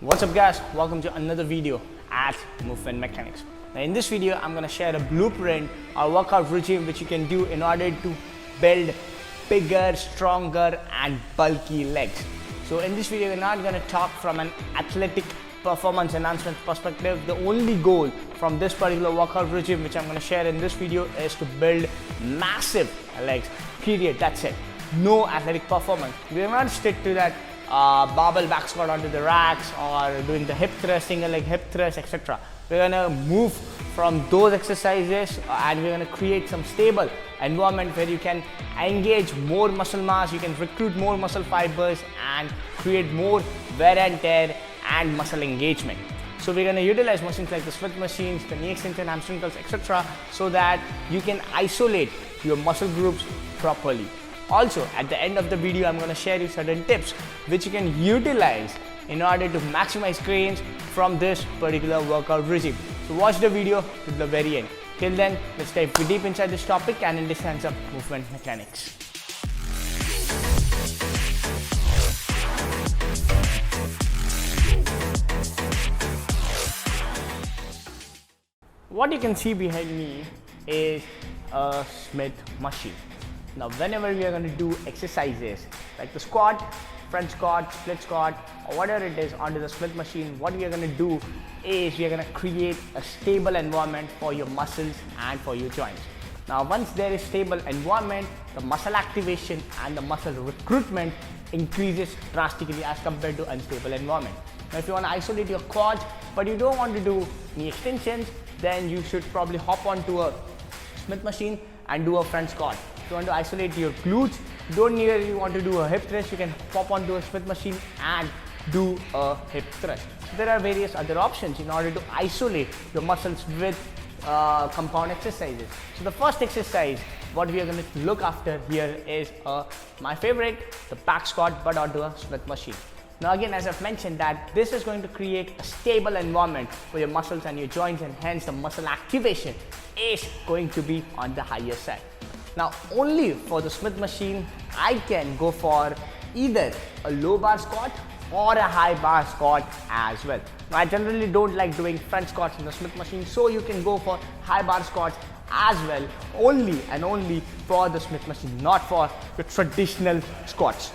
What's up guys, welcome to another video at Movement Mechanics. Now in this video I'm going to share a blueprint or workout regime which you can do in order to build bigger, stronger and bulky legs. So in this video we're not going to talk from an athletic performance enhancement perspective. The only goal from this particular workout regime which I'm going to share in this video is to build massive legs, period, that's it. No athletic performance. We will not stick to that barbell back squat onto the racks or doing the hip thrust, single leg hip thrust, etc. We're gonna move from those exercises and we're gonna create some stable environment where you can engage more muscle mass, you can recruit more muscle fibers and create more wear and tear and muscle engagement. So we're gonna utilize machines like the split machines, the knee extension, hamstring curls, etc. so that you can isolate your muscle groups properly. Also, at the end of the video, I'm going to share you certain tips which you can utilize in order to maximize gains from this particular workout regime. So watch the video to the very end. Till then, let's dive deep inside this topic and understand some movement mechanics. What you can see behind me is a Smith machine. Now whenever we are going to do exercises like the squat, front squat, split squat or whatever it is onto the Smith machine, what we are going to do is we are going to create a stable environment for your muscles and for your joints. Now once there is stable environment, the muscle activation and the muscle recruitment increases drastically as compared to unstable environment. Now if you want to isolate your quads but you don't want to do knee extensions, then you should probably hop onto a Smith machine and do a front squat. If you want to isolate your glutes, you don't really want to do a hip thrust, you can pop onto a Smith machine and do a hip thrust. So there are various other options in order to isolate your muscles with compound exercises. So the first exercise what we are going to look after here is my favorite, the back squat but onto a Smith machine. Now again, as I've mentioned, that this is going to create a stable environment for your muscles and your joints, and hence the muscle activation is going to be on the higher side. Now only for the Smith machine I can go for either a low bar squat or a high bar squat as well. Now I generally don't like doing front squats in the Smith machine, so you can go for high bar squats as well, only and only for the Smith machine, not for the traditional squats.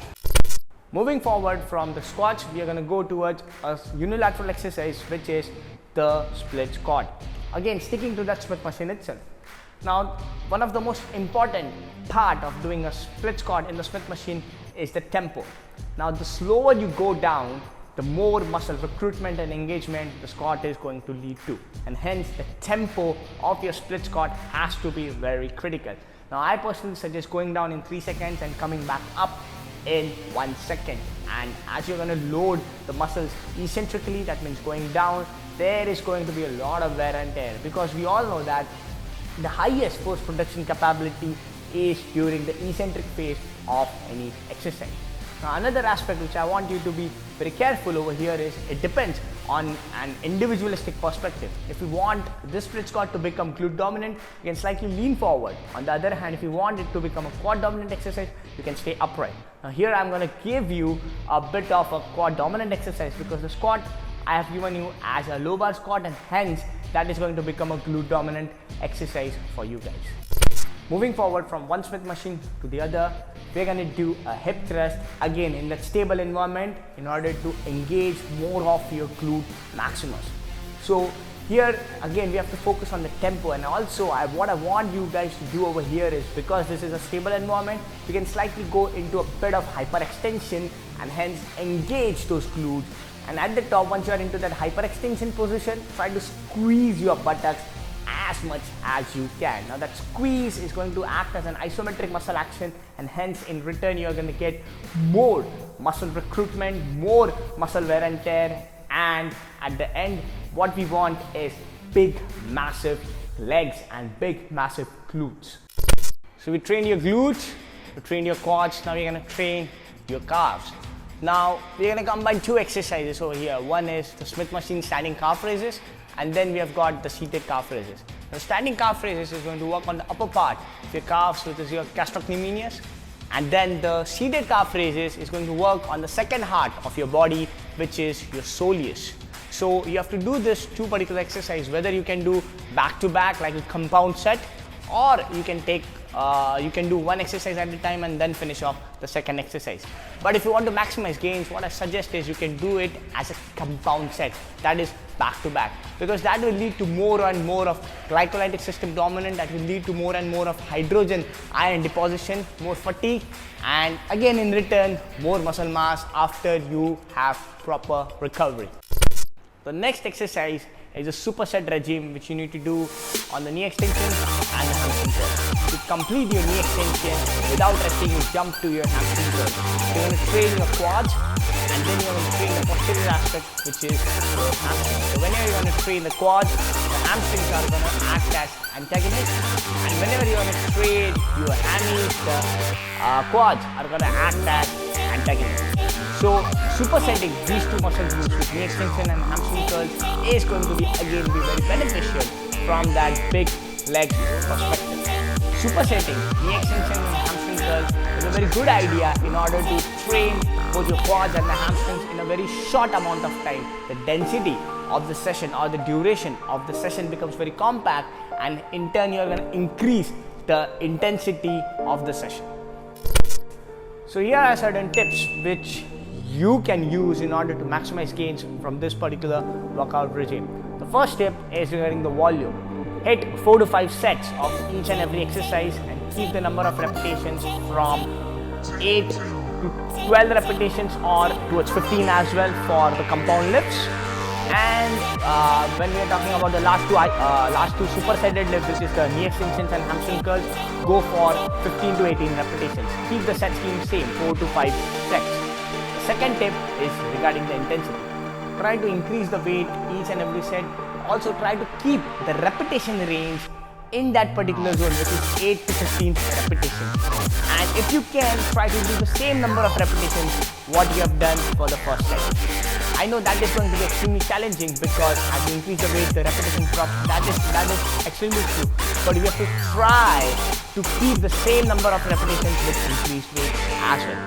Moving forward from the squats, we are going to go towards a unilateral exercise which is the split squat. Again, sticking to that Smith machine itself. Now, one of the most important part of doing a split squat in the Smith machine is the tempo. Now, the slower you go down, the more muscle recruitment and engagement the squat is going to lead to. And hence, the tempo of your split squat has to be very critical. Now, I personally suggest going down in 3 seconds and coming back up in 1 second. And as you're going to load the muscles eccentrically, that means going down, there is going to be a lot of wear and tear, because we all know that the highest force production capability is during the eccentric phase of any exercise. Now another aspect which I want you to be very careful over here is it depends on an individualistic perspective. If you want this split squat to become glute dominant, you can slightly lean forward. On the other hand, if you want it to become a quad dominant exercise, you can stay upright. Now here I'm going to give you a bit of a quad dominant exercise, because the squat I have given you as a low bar squat, and hence that is going to become a glute dominant exercise for you guys. Moving forward from one Smith machine to the other, we're going to do a hip thrust again in that stable environment in order to engage more of your glute maximus. So here again we have to focus on the tempo, and also what I want you guys to do over here is, because this is a stable environment, you can slightly go into a bit of hyperextension and hence engage those glutes. And at the top, once you are into that hyperextension position, try to squeeze your buttocks as much as you can. Now that squeeze is going to act as an isometric muscle action, and hence in return you are going to get more muscle recruitment, more muscle wear and tear, and at the end what we want is big massive legs and big massive glutes. So we train your glutes, we train your quads, now we're going to train your calves. Now we're going to combine two exercises over here. One is the Smith machine standing calf raises, and then we have got the seated calf raises. Now standing calf raises is going to work on the upper part of your calves, which is your gastrocnemius, And then the seated calf raises is going to work on the second heart of your body, which is your soleus. So you have to do this two particular exercise, whether you can do back to back like a compound set, or you can take you can do one exercise at a time and then finish off the second exercise. But if you want to maximize gains, what I suggest is you can do it as a compound set, that is back to back, because that will lead to more and more of glycolytic system dominant, that will lead to more and more of hydrogen ion deposition, more fatigue, and again in return more muscle mass after you have proper recovery. The next exercise is a superset regime which you need to do on the knee extension and the hamstring curl. To complete your knee extension without resting, you jump to your hamstring curl. You're going to train your quads and then you're going to train the posterior aspect, which is your hamstring. So whenever you're going to train the quads, the hamstrings are going to act as antagonists, and whenever you're going to train your hammies, the quads are going to act as antagonists. So supersetting these two muscle groups with knee extension and hamstring curls is going to be very beneficial from that big leg perspective. Supersetting knee extension and hamstring curls is a very good idea in order to train both your quads and the hamstrings in a very short amount of time. The density of the session or the duration of the session becomes very compact, and in turn you are going to increase the intensity of the session. So here are certain tips which you can use in order to maximize gains from this particular workout regime. The first tip is regarding the volume. Hit 4 to 5 sets of each and every exercise and keep the number of repetitions from 8 to 12 repetitions or towards 15 as well for the compound lifts. And when we are talking about the last two superset deadlifts, which is the knee extensions and hamstring curls, go for 15 to 18 repetitions. Keep the set scheme same, 4 to 5 sets. Second tip is regarding the intensity. Try to increase the weight each and every set. Also try to keep the repetition range in that particular zone, which is 8 to 15 repetitions. And if you can, try to do the same number of repetitions what you have done for the first set. I know that is going to be extremely challenging because as you increase the weight, the repetition drops. That is extremely true. But you have to try to keep the same number of repetitions with increased weight as well.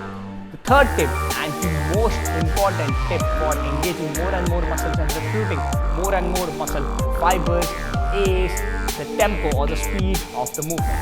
The third tip and the most important tip for engaging more and more muscles and recruiting more and more muscle fibers is the tempo or the speed of the movement.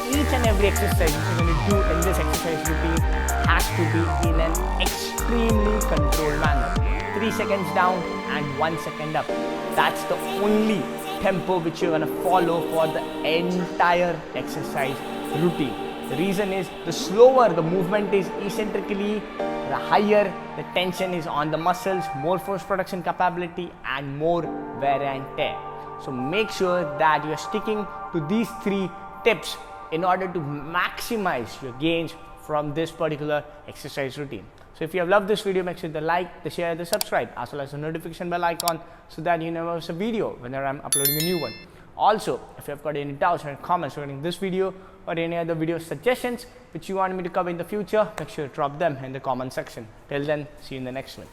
Each and every exercise which you're going to do in this exercise routine has to be in an extremely controlled manner. 3 seconds down and 1 second up. That's the only tempo which you're going to follow for the entire exercise routine. The reason is, the slower the movement is eccentrically, the higher the tension is on the muscles, more force production capability and more wear and tear. So make sure that you are sticking to these 3 tips in order to maximize your gains from this particular exercise routine. So if you have loved this video, make sure to like, the share, the subscribe, as well as the notification bell icon, so that you never miss a video whenever I'm uploading a new one. Also, if you have got any doubts or comments regarding this video or any other video suggestions which you want me to cover in the future, make sure to drop them in the comment section. Till then, see you in the next one.